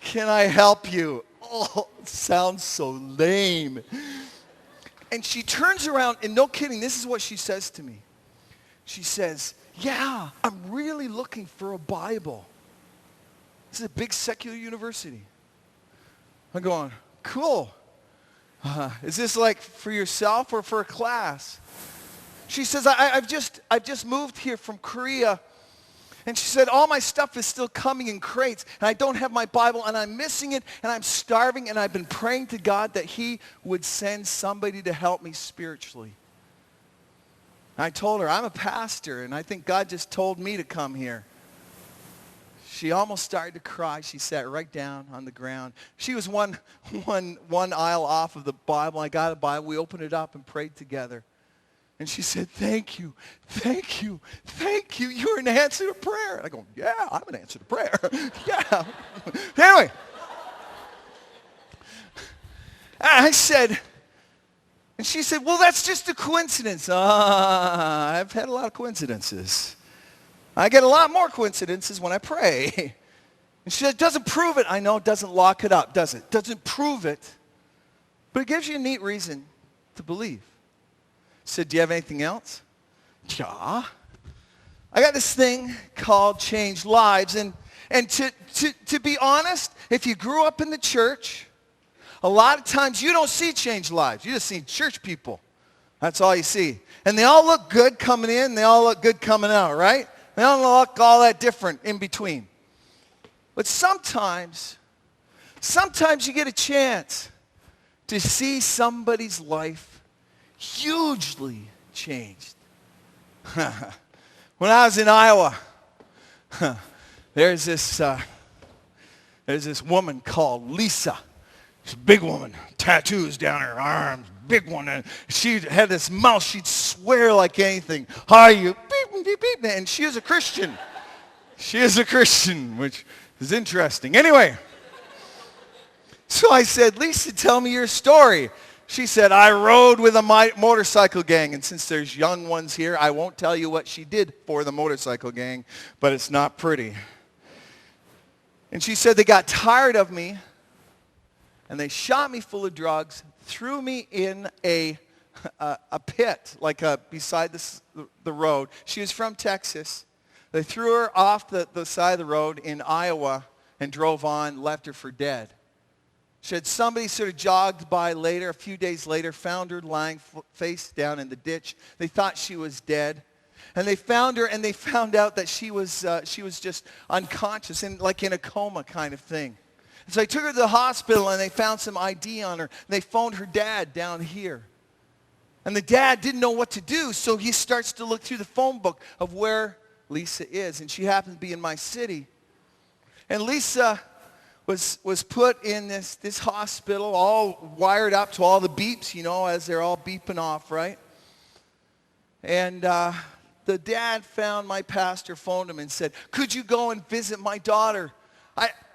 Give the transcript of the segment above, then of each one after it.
can I help you? Oh, it sounds so lame. And she turns around, and no kidding, this is what she says to me. She says, yeah, I'm really looking for a Bible. This is a big secular university. I'm going, cool. Is this like for yourself or for a class? She says, I've just moved here from Korea. And she said, all my stuff is still coming in crates, and I don't have my Bible, and I'm missing it, and I'm starving, and I've been praying to God that he would send somebody to help me spiritually. I told her, I'm a pastor, and I think God just told me to come here. She almost started to cry. She sat right down on the ground. She was one aisle off of the Bible. I got a Bible. We opened it up and prayed together. And she said, thank you, thank you, thank you. You're an answer to prayer. And I go, yeah, I'm an answer to prayer. Yeah. Anyway. I said, and she said, well, that's just a coincidence. I've had a lot of coincidences. I get a lot more coincidences when I pray. And she said, it doesn't prove it. I know it doesn't lock it up, does it? Doesn't prove it. But it gives you a neat reason to believe. Said, do you have anything else? Yeah. I got this thing called Change Lives. And to be honest, if you grew up in the church, a lot of times you don't see changed lives. You just see church people. That's all you see. And they all look good coming in. They all look good coming out, right? They don't look all that different in between. But sometimes you get a chance to see somebody's life hugely changed. When I was in Iowa, there's this woman called Lisa. She's a big woman, tattoos down her arms, big one. And she had this mouth, she'd swear like anything. How are you? Beep, beep, beep. And she is a Christian. She is a Christian, which is interesting. Anyway, so I said, Lisa, tell me your story. She said, I rode with a motorcycle gang. And since there's young ones here, I won't tell you what she did for the motorcycle gang, but it's not pretty. And she said they got tired of me, and they shot me full of drugs, threw me in a pit, like beside the road. She was from Texas. They threw her off the side of the road in Iowa and drove on, left her for dead. She had somebody sort of jogged by later, a few days later, found her lying face down in the ditch. They thought she was dead. And they found her, and they found out that she was just unconscious, and like in a coma kind of thing. And so they took her to the hospital, and they found some ID on her. And they phoned her dad down here. And the dad didn't know what to do, so he starts to look through the phone book of where Lisa is. And she happens to be in my city. And Lisa was put in this hospital, all wired up to all the beeps, as they're all beeping off, right? And the dad found my pastor, phoned him and said, could you go and visit my daughter?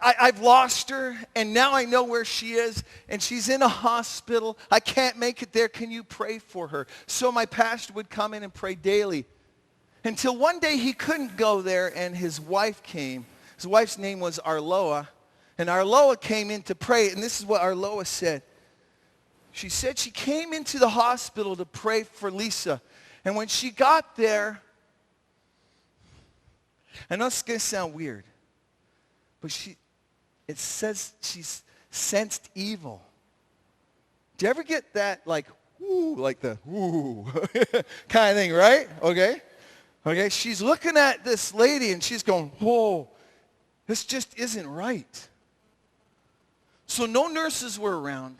I've lost her, and now I know where she is, and she's in a hospital. I can't make it there. Can you pray for her? So my pastor would come in and pray daily. Until one day he couldn't go there, and his wife came. His wife's name was Arloa. And Arloa came in to pray, and this is what Arloa said. She said she came into the hospital to pray for Lisa. And when she got there, I know it's going to sound weird, but it says she sensed evil. Do you ever get that, like, woo, like the woo kind of thing, right? Okay, she's looking at this lady, and she's going, whoa, this just isn't right. So no nurses were around.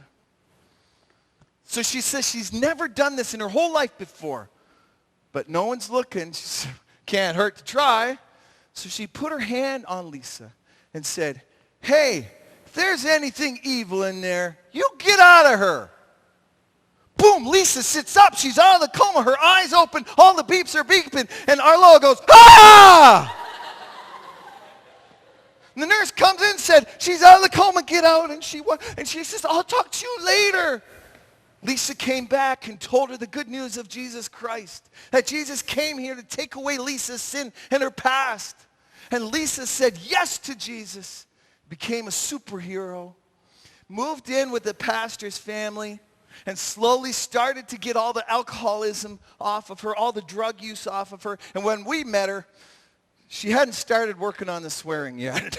So she says she's never done this in her whole life before. But no one's looking. She said, can't hurt to try. So she put her hand on Lisa and said, hey, if there's anything evil in there, you get out of her. Boom, Lisa sits up. She's out of the coma. Her eyes open. All the beeps are beeping. And Arloa goes, ah! And the nurse comes in and said, she's out of the coma, get out. And she says, I'll talk to you later. Lisa came back and told her the good news of Jesus Christ, that Jesus came here to take away Lisa's sin and her past. And Lisa said yes to Jesus, became a superhero, moved in with the pastor's family, and slowly started to get all the alcoholism off of her, all the drug use off of her. And when we met her, she hadn't started working on the swearing yet.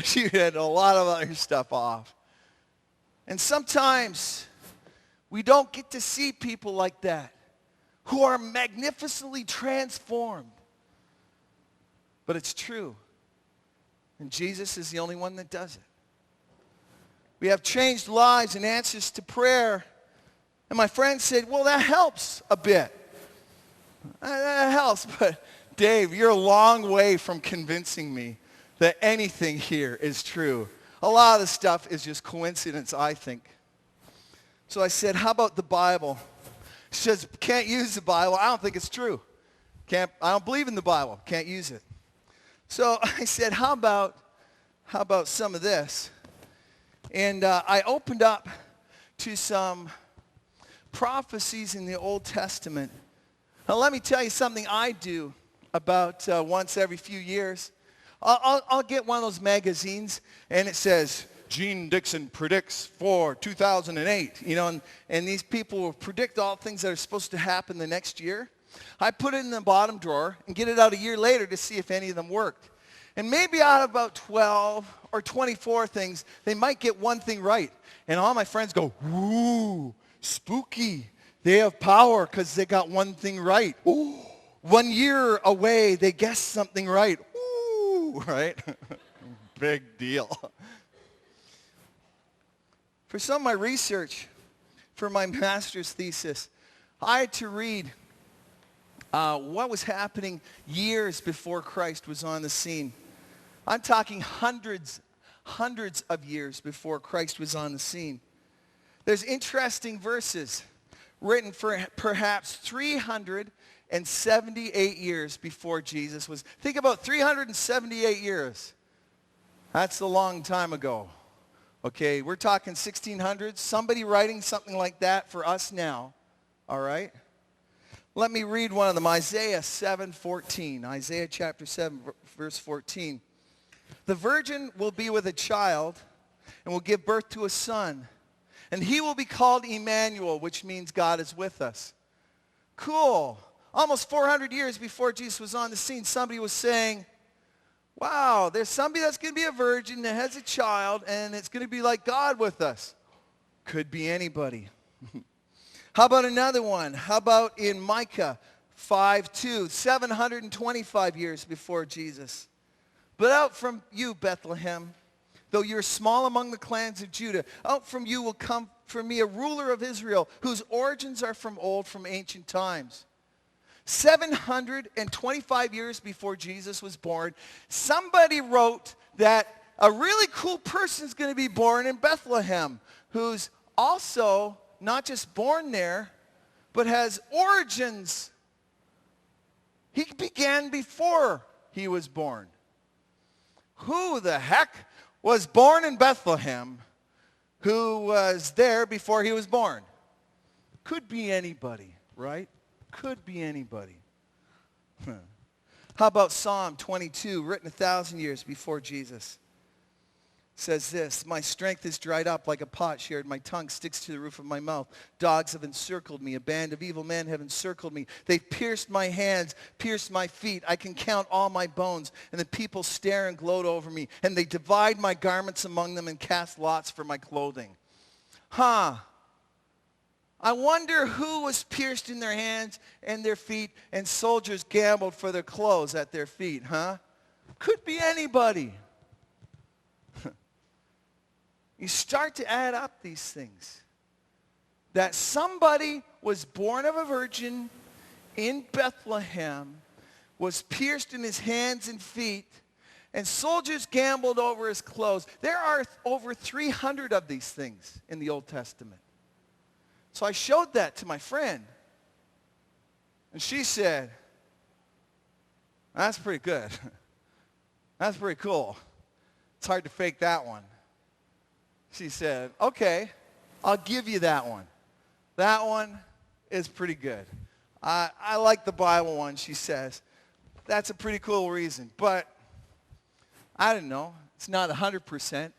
She had a lot of other stuff off. And sometimes we don't get to see people like that who are magnificently transformed. But it's true. And Jesus is the only one that does it. We have changed lives and answers to prayer. And my friend said, well, that helps a bit. That helps, but Dave, you're a long way from convincing me that anything here is true. A lot of the stuff is just coincidence, I think. So I said, how about the Bible? She says, can't use the Bible. I don't think it's true. I don't believe in the Bible. Can't use it. So I said, how about some of this? And I opened up to some prophecies in the Old Testament. Now let me tell you something I do about once every few years. I'll get one of those magazines, and it says, Gene Dixon predicts for 2008. You know, and these people will predict all things that are supposed to happen the next year. I put it in the bottom drawer and get it out a year later to see if any of them worked. And maybe out of about 12 or 24 things, they might get one thing right. And all my friends go, ooh, spooky. They have power because they got one thing right. Ooh, 1 year away, they guessed something right. Ooh, right? Big deal. For some of my research, for my master's thesis, I had to read what was happening years before Christ was on the scene. I'm talking hundreds of years before Christ was on the scene. There's interesting verses written for perhaps 378 years before Jesus was. Think about 378 years. That's a long time ago. Okay, we're talking 1600s. Somebody writing something like that for us now. All right? Let me read one of them. Isaiah 7:14. Isaiah chapter 7, verse 14. The virgin will be with a child and will give birth to a son. And he will be called Emmanuel, which means God is with us. Cool. Almost 400 years before Jesus was on the scene, somebody was saying, wow, there's somebody that's going to be a virgin that has a child, and it's going to be like God with us. Could be anybody. How about another one? How about in Micah 5:2, 725 years before Jesus? But out from you, Bethlehem, though you're small among the clans of Judah, out from you will come for me a ruler of Israel, whose origins are from old, from ancient times. 725 years before Jesus was born, somebody wrote that a really cool person is going to be born in Bethlehem, who's also not just born there, but has origins. He began before he was born. Who the heck was born in Bethlehem who was there before he was born? Could be anybody, right? Could be anybody. How about Psalm 22, written 1,000 years before Jesus? It says this, my strength is dried up like a potsherd. My tongue sticks to the roof of my mouth. Dogs have encircled me. A band of evil men have encircled me. They've pierced my hands, pierced my feet. I can count all my bones. And the people stare and gloat over me. And they divide my garments among them and cast lots for my clothing. I wonder who was pierced in their hands and their feet, and soldiers gambled for their clothes at their feet, Could be anybody. You start to add up these things. That somebody was born of a virgin in Bethlehem, was pierced in his hands and feet, and soldiers gambled over his clothes. There are over 300 of these things in the Old Testament. So I showed that to my friend. And she said, that's pretty good. That's pretty cool. It's hard to fake that one. She said, okay, I'll give you that one. That one is pretty good. I like the Bible one, she says. That's a pretty cool reason. But I don't know. It's not 100%.